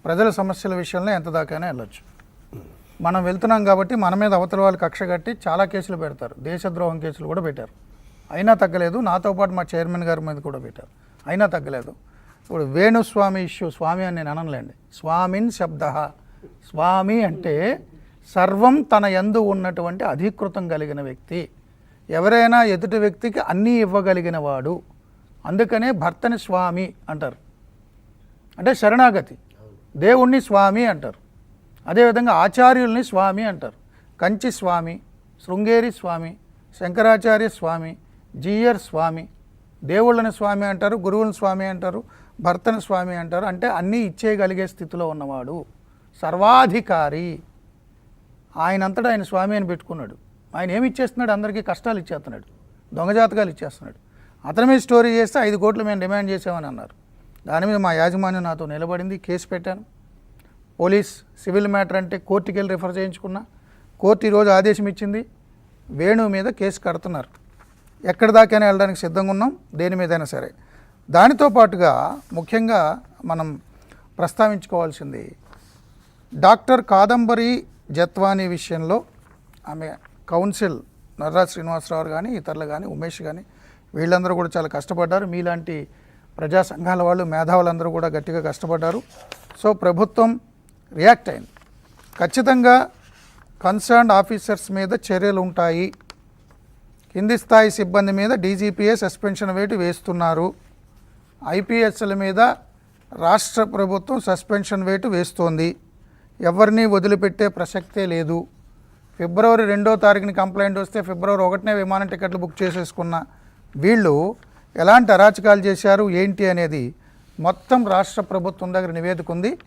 ప్రజల సమస్యల విషయంలో ఎంత దాకానే వెళ్ళొచ్చు. మనం వెళ్తున్నాం కాబట్టి మన మీద అవతల వాళ్ళు కక్ష కట్టి చాలా కేసులు పెడతారు, దేశద్రోహం కేసులు కూడా పెట్టారు, అయినా తగ్గలేదు. నాతో పాటు మా చైర్మన్ గారి మీద కూడా పెట్టారు, అయినా తగ్గలేదు. ఇప్పుడు వేణుస్వామి ఇష్యూ, స్వామి అని నేను అనలేండి, స్వామిన్ శబ్ద, స్వామి అంటే సర్వం తన యందు ఉన్నటువంటి అధీకృతం కలిగిన వ్యక్తి, ఎవరైనా ఎదుటి వ్యక్తికి అన్నీ ఇవ్వగలిగిన వాడు. అందుకనే భర్తని స్వామి అంటారు, అంటే శరణాగతి. దేవుణ్ణి స్వామి అంటారు. అదేవిధంగా ఆచార్యుల్ని స్వామి అంటారు. కంచి స్వామి, శృంగేరి స్వామి, శంకరాచార్య స్వామి, జీయర్ స్వామి. దేవుళ్ళని స్వామి అంటారు, గురువుని స్వామి అంటారు, భర్తని స్వామి అంటారు. అంటే అన్నీ ఇచ్చేయగలిగే స్థితిలో ఉన్నవాడు, సర్వాధికారి. ఆయనంతటా ఆయన స్వామి అని పెట్టుకున్నాడు. ఆయన ఏమి ఇచ్చేస్తున్నాడు? అందరికీ కష్టాలు ఇచ్చేస్తున్నాడు, దొంగజాతకాలు ఇచ్చేస్తున్నాడు. అతని మీద స్టోరీ చేస్తే 5 కోట్లు మేము డిమాండ్ చేసామని అన్నారు. దాని మీద మా యాజమాన్యం నాతో నిలబడింది, కేసు పెట్టాను. పోలీస్ సివిల్ మ్యాటర్ అంటే కోర్టుకి వెళ్ళి రిఫర్ చేయించుకున్నా. కోర్టు ఈరోజు ఆదేశం ఇచ్చింది, వేణు మీద కేసు కడుతున్నారు. ఎక్కడి దాకైనా వెళ్ళడానికి సిద్ధంగా ఉన్నాం, దేని మీదైనా సరే. దానితో పాటుగా ముఖ్యంగా మనం ప్రస్తావించుకోవాల్సింది డాక్టర్ కాదంబరి జత్వానీ విషయంలో. ఆమె కౌన్సిల్ నర్రాజ్ శ్రీనివాసరావు కానీ ఇతరులు కానీ ఉమేష్ కానీ వీళ్ళందరూ కూడా చాలా కష్టపడ్డారు. మీలాంటి ప్రజా సంఘాల వాళ్ళు, మేధావులందరూ కూడా గట్టిగా కష్టపడ్డారు. సో ప్రభుత్వం రియాక్ట్ అయింది. ఖచ్చితంగా కన్సర్న్డ్ ఆఫీసర్స్ మీద చర్యలు ఉంటాయి. కింది స్థాయి సిబ్బంది మీద డీజీపీఏ సస్పెన్షన్ వేటు వేస్తున్నారు. ఐపీఎస్ల మీద రాష్ట్ర ప్రభుత్వం సస్పెన్షన్ వేటు వేస్తోంది. ఎవరిని వదిలిపెట్టే ప్రసక్తే లేదు. ఫిబ్రవరి 2వ తారీఖుని కంప్లైంట్ వస్తే ఫిబ్రవరి 1నే విమానం టికెట్లు బుక్ చేసేసుకున్న వీళ్ళు ఎలాంటి అరాచకాలు చేశారు ఏంటి అనేది మొత్తం రాష్ట్ర ప్రభుత్వం దగ్గర నివేదిక ఉంది.